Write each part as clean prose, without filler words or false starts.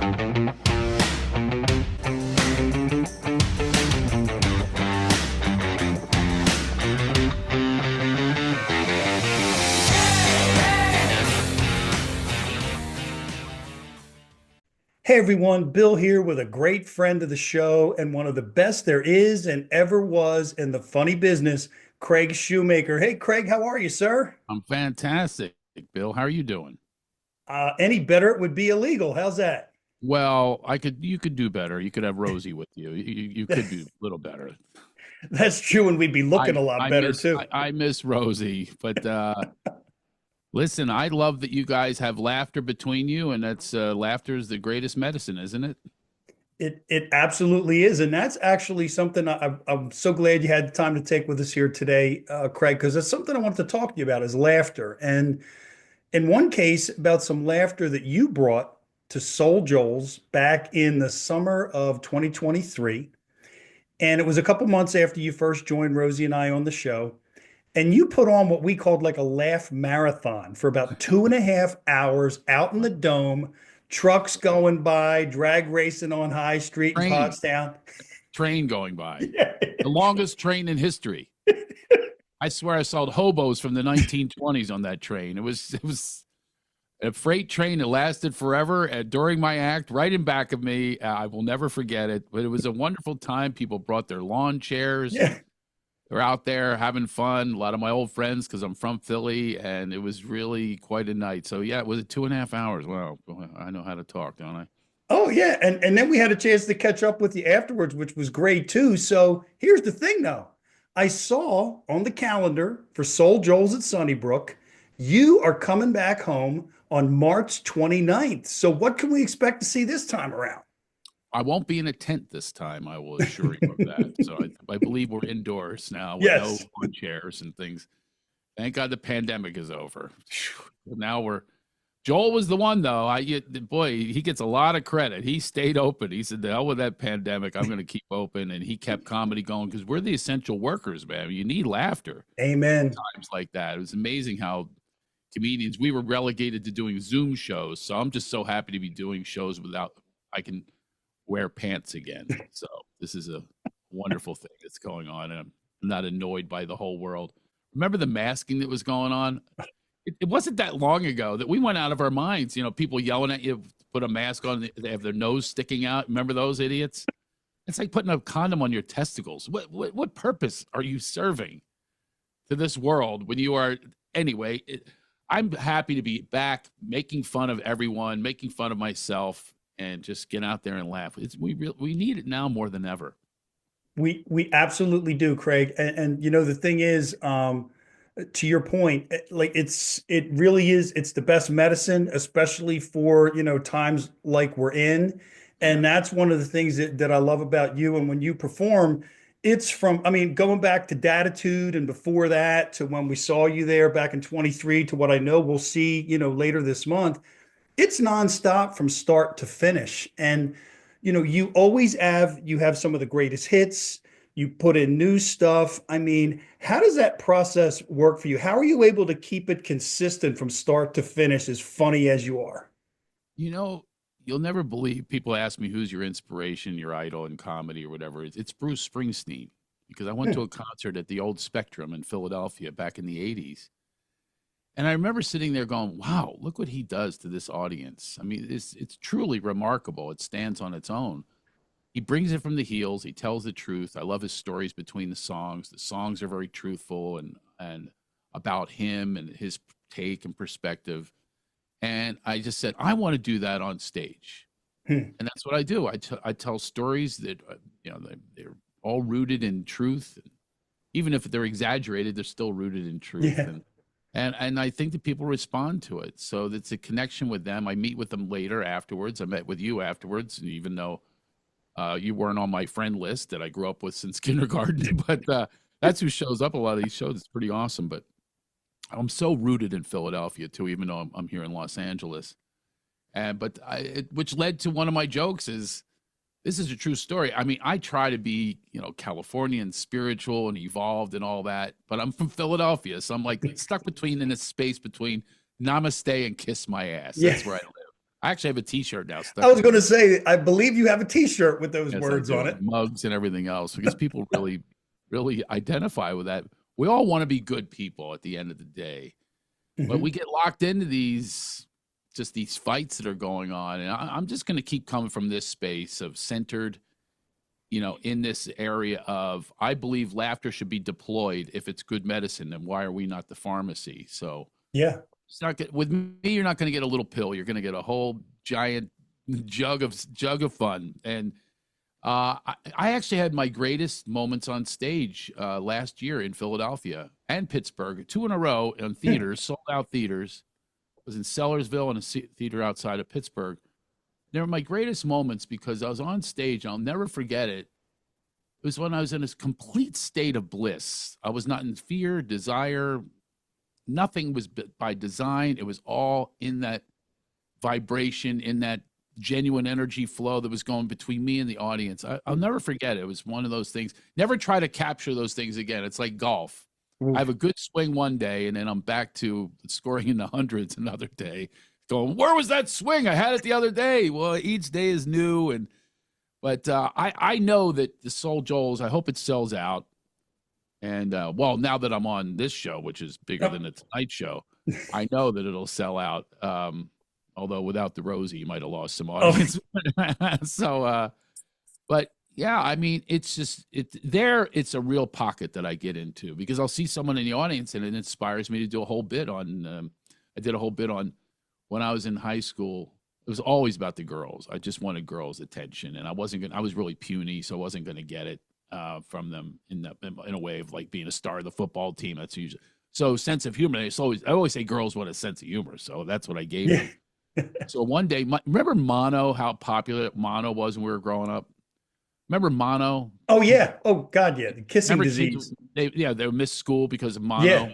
Hey everyone, Bill here with a great friend of the show and one of the best there is and ever was in the funny business, Craig Shoemaker. Hey Craig, how are you, sir? I'm fantastic, Bill. How are you doing? Any better, it would be illegal. How's that? Well, you could do better. You could have Rosie with you. You could do a little better. That's true, and we'd be looking a lot better too. I miss Rosie, but listen, I love that you guys have laughter between you, and that's laughter is the greatest medicine, isn't it? It absolutely is, and that's actually something I'm so glad you had the time to take with us here today, Craig, because it's something I wanted to talk to you about is laughter. And in one case, about some laughter that you brought to SoulJoel's back in the summer of 2023. And it was a couple months after you first joined Rosie and I on the show. And you put on what we called like a laugh marathon for about 2.5 hours out in the dome, trucks going by, drag racing on High Street in Train, Pottstown. train going by, Yeah. the longest train in history. I swear I saw hobos from the 1920s on that train. It was a freight train that lasted forever. And during my act, right in back of me, I will never forget it. But it was a wonderful time. People brought their lawn chairs. Yeah. They're out there having fun. A lot of my old friends, because I'm from Philly, and it was really quite a night. So yeah, it was 2.5 hours. Wow, I know how to talk, don't I? Oh yeah, and then we had a chance to catch up with you afterwards, which was great too. So here's the thing though. I saw on the calendar for Soul Joel's at Sunnybrook, you are coming back home on March 29th. So what can we expect to see this time around? I won't be in a tent this time. I will assure you of that. So I believe we're indoors now with no Yes. lawn chairs and things. Thank God the pandemic is over. Now we're. Joel was the one though. Boy, he gets a lot of credit. He stayed open. He said, "The hell with that pandemic. I'm going to keep open," and he kept comedy going because we're the essential workers, man. You need laughter Amen. times like that. It was amazing how comedians we were relegated to doing Zoom shows. So I'm just so happy to be doing shows without I can wear pants again. So this is a wonderful thing that's going on, and I'm not annoyed by the whole world. Remember the masking that was going on? It wasn't that long ago that we went out of our minds. You know, people yelling at you, to put a mask on, they have their nose sticking out. Remember those idiots? It's like putting a condom on your testicles. What purpose are you serving to this world when you are anyway? I'm happy to be back, making fun of everyone, making fun of myself, and just get out there and laugh. We need it now more than ever. We absolutely do, Craig. And you know the thing is, to your point, like it really is. It's the best medicine, especially for times like we're in. Yeah. And that's one of the things that I love about you. And when you perform, it's from, I mean, going back to Datitude and before that to when we saw you there back in 23 to what I know we'll see, later this month. It's nonstop from start to finish. And you have some of the greatest hits. You put in new stuff. I mean, how does that process work for you? How are you able to keep it consistent from start to finish as funny as you are? You know, you'll never believe people ask me who's your inspiration, your idol in comedy or whatever. It's Bruce Springsteen because I went to a concert at the old Spectrum in Philadelphia back in the 80s. And I remember sitting there going, wow, look what he does to this audience. I mean, it's truly remarkable. It stands on its own. He brings it from the heels. He tells the truth. I love his stories between the songs. The songs are very truthful and about him and his take and perspective. And I just said, I want to do that on stage. Hmm. And that's what I do. I tell stories that, they're all rooted in truth. Even if they're exaggerated, they're still rooted in truth. Yeah. And I think that people respond to it. So it's a connection with them. I meet with them later afterwards. I met with you afterwards, and even though you weren't on my friend list that I grew up with since kindergarten, but that's who shows up a lot of these shows. It's pretty awesome. But I'm so rooted in Philadelphia too, even though I'm here in Los Angeles. Which led to one of my jokes is this is a true story. I mean, I try to be, Californian, spiritual and evolved and all that, but I'm from Philadelphia. So I'm like stuck between in this space between namaste and kiss my ass. Yeah. That's where I live. I actually have a T-shirt now I stuck was in going my. to say, I believe you have a T-shirt with those Yes, I words on do, it. and mugs and everything else because people really, really identify with that. We all want to be good people at the end of the day, but we Hmm. get locked into these fights that are going on, and I'm just going to keep coming from this space of centered, in this area of I believe laughter should be deployed if it's good medicine, and why are we not the pharmacy? So Yeah. it's not good with me. You're not going to get a little pill. You're going to get a whole giant jug of fun. And I actually had my greatest moments on stage last year in Philadelphia and Pittsburgh, two in a row in theaters, sold out theaters. I was in Sellersville and a theater outside of Pittsburgh. They were my greatest moments because I was on stage. I'll never forget it. It was when I was in a complete state of bliss. I was not in fear, desire. Nothing was by design. It was all in that vibration, in that genuine energy flow that was going between me and the audience. I'll never forget it. It was one of those things. Never try to capture those things again. It's like golf. I have a good swing one day, and then I'm back to scoring in the hundreds another day. Going, where was that swing? I had it the other day. Well, each day is new, but I know that the SoulJoels. I hope it sells out. And well, now that I'm on this show, which is bigger than the Tonight Show, I know that it'll sell out. Although without the Rosie, you might have lost some Oh, audience. So, but yeah, I mean, it's a real pocket that I get into because I'll see someone in the audience and it inspires me to do a whole bit on. I did a whole bit on when I was in high school. It was always about the girls. I just wanted girls' attention, and I wasn't gonna. I was really puny, so I wasn't going to get it from them in a way of like being a star of the football team. That's usually so sense of humor. I always say girls want a sense of humor, so that's what I gave yeah. them. So one day, remember Mono? How popular Mono was when we were growing up. Remember Mono? Oh, yeah. Oh, God, yeah. The kissing Remember kids? disease. They would miss school because of Yeah. Mono.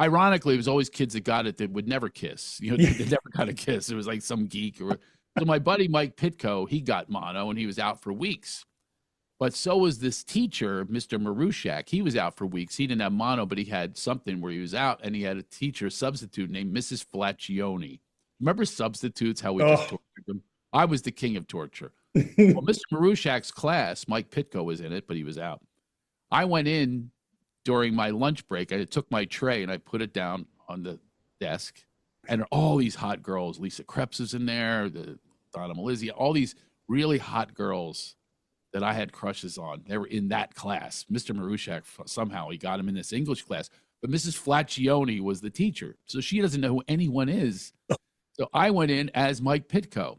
Ironically, it was always kids that got it that would never kiss. Yeah. They never got a kiss. It was like some geek or. So my buddy Mike Pitko, he got Mono and he was out for weeks. But so was this teacher, Mr. Marushak. He was out for weeks. He didn't have Mono, but he had something where he was out, and he had a teacher substitute named Mrs. Flaccioni. Remember substitutes? How we just Oh. tortured them. I was the king of torture. Well, Mr. Marushak's class, Mike Pitko was in it, but he was out. I went in during my lunch break. I took my tray and I put it down on the desk, and all these hot girls. Lisa Krebs is in there, Donna Melizia, all these really hot girls that I had crushes on. They were in that class. Mr. Marushak, somehow he got him in this English class, but Mrs. Flaccioni was the teacher. So she doesn't know who anyone is. So I went in as Mike Pitko.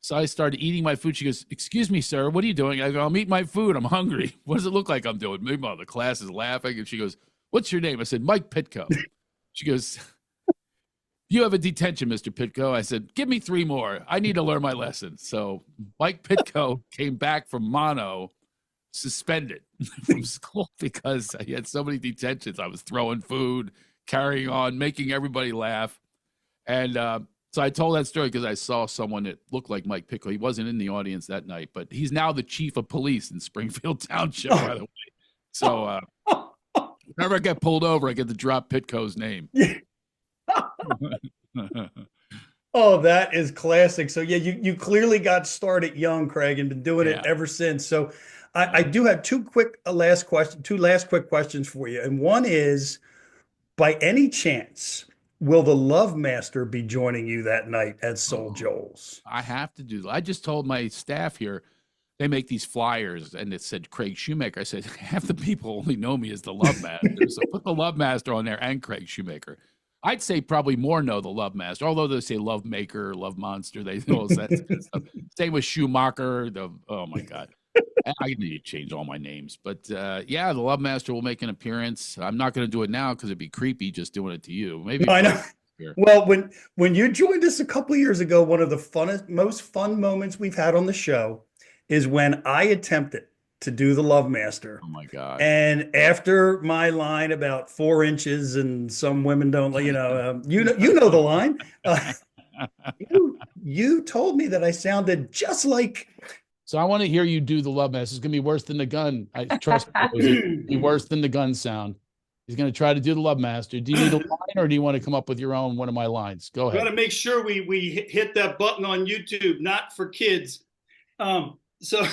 So I started eating my food. She goes, "Excuse me, sir, what are you doing?" I go, "I'm eating my food. I'm hungry." "What does it look like I'm doing?" Meanwhile, the class is laughing. And she goes, "What's your name?" I said, "Mike Pitko." She goes, "You have a detention, Mr. Pitko." I said, "Give me 3 more. I need to learn my lesson." So Mike Pitko came back from Mono suspended from school because he had so many detentions. I was throwing food, carrying on, making everybody laugh. And so I told that story because I saw someone that looked like Mike Pitko. He wasn't in the audience that night, but he's now the chief of police in Springfield Township, by the way. So whenever I get pulled over, I get to drop Pitko's name. Oh, that is classic. So yeah, you clearly got started young, Craig, and been doing it Yeah. ever since. So I do have two last quick questions for you. And one is, by any chance, will the Love Master be joining you that night at Soul Oh, Joel's? I have to do that. I just told my staff here, they make these flyers and it said Craig Shoemaker. I said, half the people only know me as the Love Master. So put the Love Master on there and Craig Shoemaker. I'd say probably more know the Love Master, although they say Love Maker, Love Monster. They know that good stuff. Same with Schumacher. Oh my God. I need to change all my names. But yeah, the Love Master will make an appearance. I'm not going to do it now because it'd be creepy just doing it to you. Maybe I know. here. Well, when you joined us a couple of years ago, one of the funnest, most fun moments we've had on the show is when I attempted to do the Love Master. Oh my God. And after my line about 4 inches, and some women don't, you know the line. You told me that I sounded just like. So I want to hear you do the Love Master. It's going to be worse than the gun. I trust me. It will be worse than the gun sound. He's going to try to do the Lovemaster. Do you need a line, or do you want to come up with your own one of my lines? Go ahead. Got to make sure we hit that button on YouTube, not for kids. So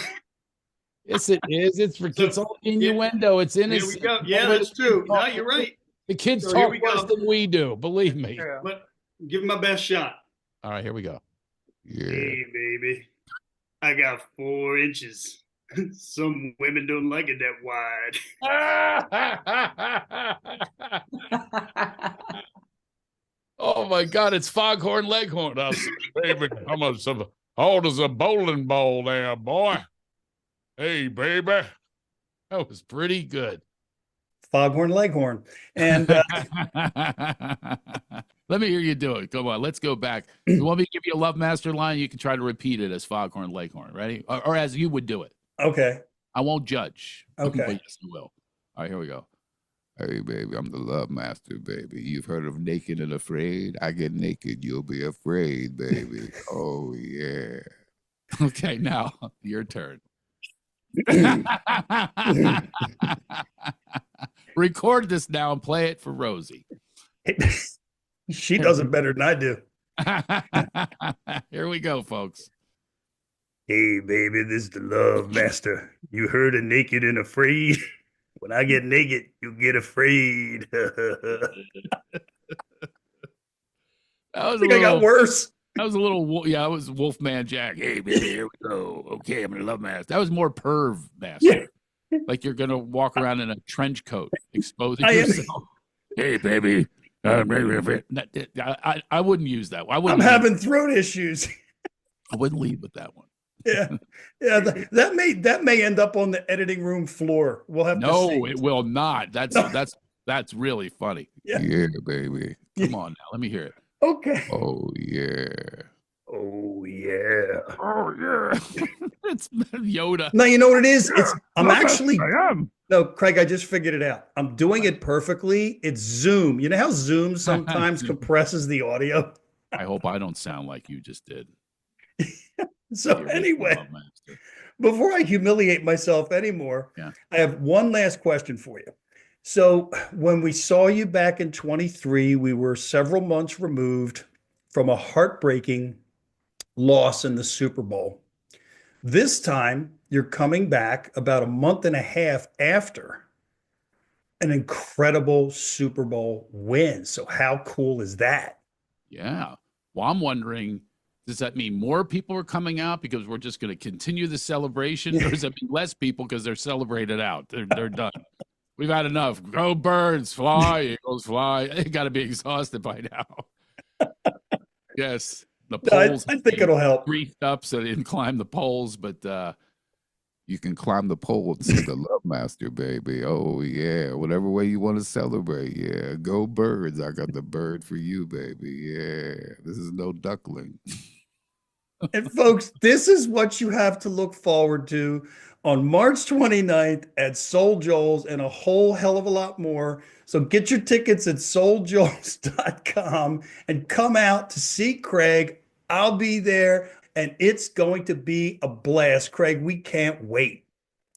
Yes, it is. It's for kids. It's all innuendo. It's innocent. Here we go. Yeah, that's true. No, you're right. The kids talk worse than we do. Believe me. Yeah. But give it my best shot. All right, here we go. Yeah. Hey, baby. I got 4 inches. Some women don't like it that wide. Oh my God! It's Foghorn Leghorn. Baby, how old is a bowling ball there, boy? Hey, baby. That was pretty good. Foghorn Leghorn. And let me hear you do it. Come on, let's go back. You want me to give you a Lovemaster line? You can try to repeat it as Foghorn Leghorn. Ready? Or as you would do it. Okay. I won't judge. Okay. But yes, I will. All right, here we go. Hey, baby, I'm the Lovemaster, baby. You've heard of Naked and Afraid? I get naked, you'll be afraid, baby. Oh, yeah. Okay, now, your turn. Record this now and play it for Rosie. She does it better than I do. Here we go, folks. Hey, baby, this is the Lovemaster. You heard of Naked and Afraid? When I get naked, you get afraid. I got worse. That was a little, yeah, it was Wolfman Jack. Hey, baby, here we go. Okay, I'm going to Lovemaster. That was more Perv Master. Yeah. Like you're going to walk around in a trench coat, exposing yourself. Hey, baby. I wouldn't use that. I'm having throat issues. I wouldn't lead with that one. Yeah, yeah. That may end up on the editing room floor. We'll have to see. No, it will not. That's really funny. Yeah, baby. Come on now, let me hear it. Okay. Oh yeah. Oh yeah. Oh yeah. It's Yoda. No, you know what it is? No, Craig, I just figured it out. I'm doing it perfectly. It's Zoom. You know how Zoom sometimes compresses the audio? I hope I don't sound like you just did. So anyway, before I humiliate myself anymore, I have one last question for you. So when we saw you back in 23, we were several months removed from a heartbreaking loss in the Super Bowl. This time, you're coming back about a month and a half after an incredible Super Bowl win. So how cool is that? Yeah. Well, I'm wondering, does that mean more people are coming out because we're just going to continue the celebration? Or does it mean less people because they're celebrated out? They're done. We've had enough. Go birds, fly, eagles, fly. They got to be exhausted by now. Yes. The poles. I think it'll help. Wreathed up so they didn't climb the poles, but you can climb the pole and see the Lovemaster, baby. Oh, yeah. Whatever way you want to celebrate. Yeah. Go birds. I got the bird for you, baby. Yeah. This is no duckling. And folks, this is what you have to look forward to on March 29th at SoulJoel's and a whole hell of a lot more. So get your tickets at souljoels.com and come out to see Craig. I'll be there and it's going to be a blast. Craig, we can't wait.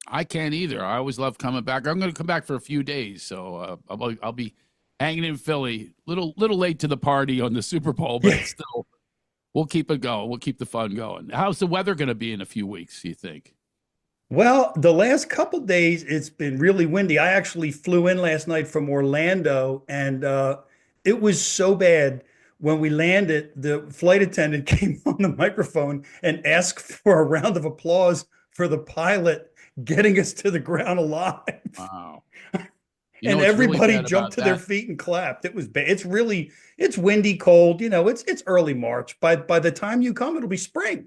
I can't either. I always love coming back. I'm going to come back for a few days. So I'll be hanging in Philly. Little late to the party on the Super Bowl, but still, we'll keep it going. We'll keep the fun going. How's the weather going to be in a few weeks, do you think? Well, the last couple days, it's been really windy. I actually flew in last night from Orlando, and it was so bad. When we landed, the flight attendant came on the microphone and asked for a round of applause for the pilot getting us to the ground alive. Wow. And everybody really jumped to their feet and clapped. It was bad. It's windy, cold. You know, it's early March. By the time you come, it'll be spring.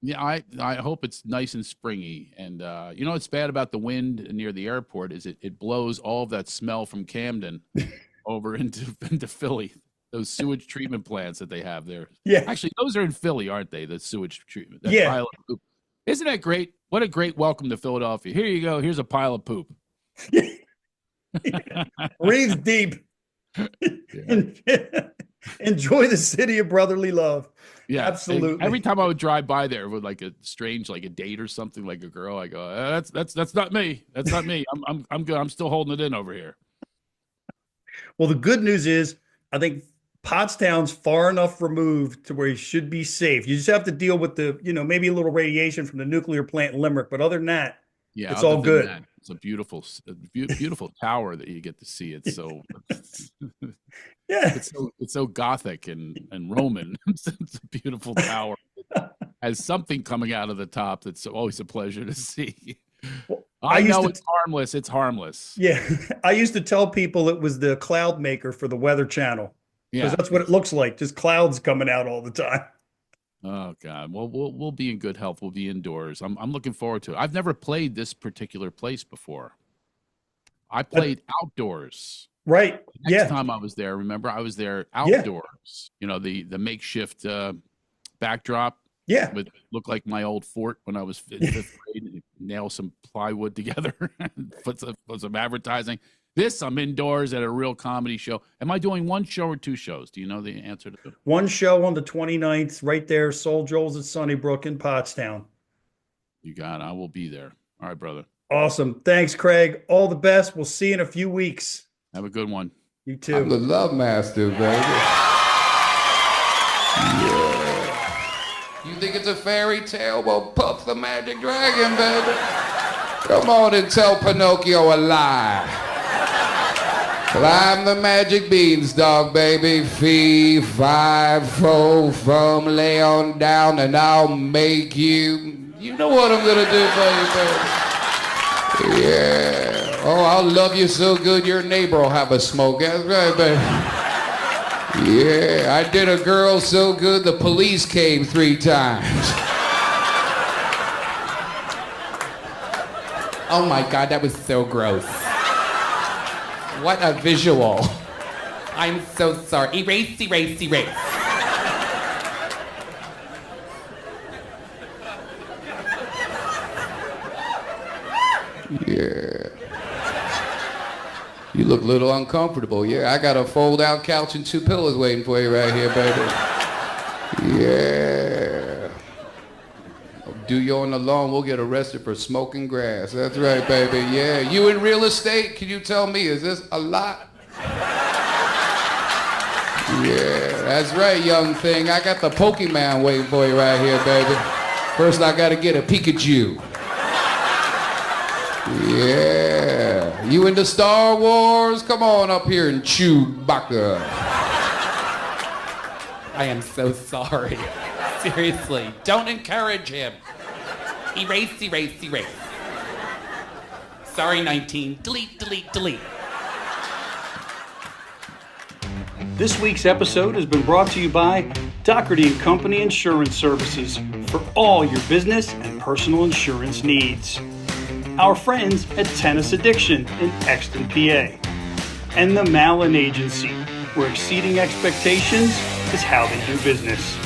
Yeah, I hope it's nice and springy. And you know what's bad about the wind near the airport is it blows all of that smell from Camden over into Philly. Those sewage treatment plants that they have there. Yeah. Actually, those are in Philly, aren't they? The sewage treatment. That pile of poop. Isn't that great? What a great welcome to Philadelphia. Here you go. Here's a pile of poop. Breathe deep. Enjoy the city of brotherly love. Yeah, absolutely. Every time I would drive by there with like a strange, like a date or something, like a girl, I go, that's not me. That's not me. I'm good. I'm still holding it in over here. Well, the good news is, I think Pottstown's far enough removed to where you should be safe. You just have to deal with maybe a little radiation from the nuclear plant in Limerick, but other than that, Yeah, it's other all than good. that, it's a beautiful tower that you get to see. It's so Yeah. it's so gothic and Roman. It's a beautiful tower. It has something coming out of the top that's always a pleasure to see. Well, I I used know to, it's harmless. It's harmless. yeah, I used to tell people it was the cloud maker for the Weather Channel because Yeah. that's what it looks like, just clouds coming out all the time. Oh God. Well, we'll be in good health. We'll be indoors. I'm looking forward to it. I've never played this particular place before. I But, played outdoors. right. Next Yeah. time I was there, remember I was there Yeah. outdoors. You know, the makeshift backdrop Yeah. would look like my old fort when I was in fifth grade. Nail some plywood together, put some advertising. This I'm indoors at a real comedy show. Am I doing one show or two shows? Do you know the answer to that? One show on the 29th, right there, SoulJoel's at Sunnybrook in Pottstown. You got it. I will be there. All right, brother. Awesome. Thanks, Craig. All the best. We'll see you in a few weeks. Have a good one. You I'm the too. Lovemaster, baby. Yeah. You think it's a fairy tale? Well, Puff the Magic Dragon, baby. Come on and tell Pinocchio a lie. Well, I'm the magic beanstalk, baby. Fee, fi, fo, fum, lay on down, and I'll make you. You know what I'm gonna do for you, baby. Yeah. Oh, I'll love you so good your neighbor will have a smoke. That's right, baby. Yeah, I did a girl so good the police came 3 times. Oh my God, that was so gross. What a visual. I'm so sorry. Erase, erase, erase. Yeah. You look a little uncomfortable. Yeah, I got a fold-out couch and 2 pillows waiting for you right here, baby. Yeah. Do you on the lawn, we'll get arrested for smoking grass. That's right, baby. Yeah. You in real estate? Can you tell me, is this a lot? Yeah, that's right, young thing. I got the Pokemon waiting for you right here, baby. First, I gotta get a Pikachu. Yeah. You into Star Wars? Come on up here and Chewbacca. I am so sorry. Seriously, don't encourage him. Erase, erase, erase. Sorry, 19. Delete, delete, delete. This week's episode has been brought to you by Doherty & Company Insurance Services for all your business and personal insurance needs. Our friends at Tennis Addiction in Exton, PA. And the Malin Agency, where exceeding expectations is how they do business.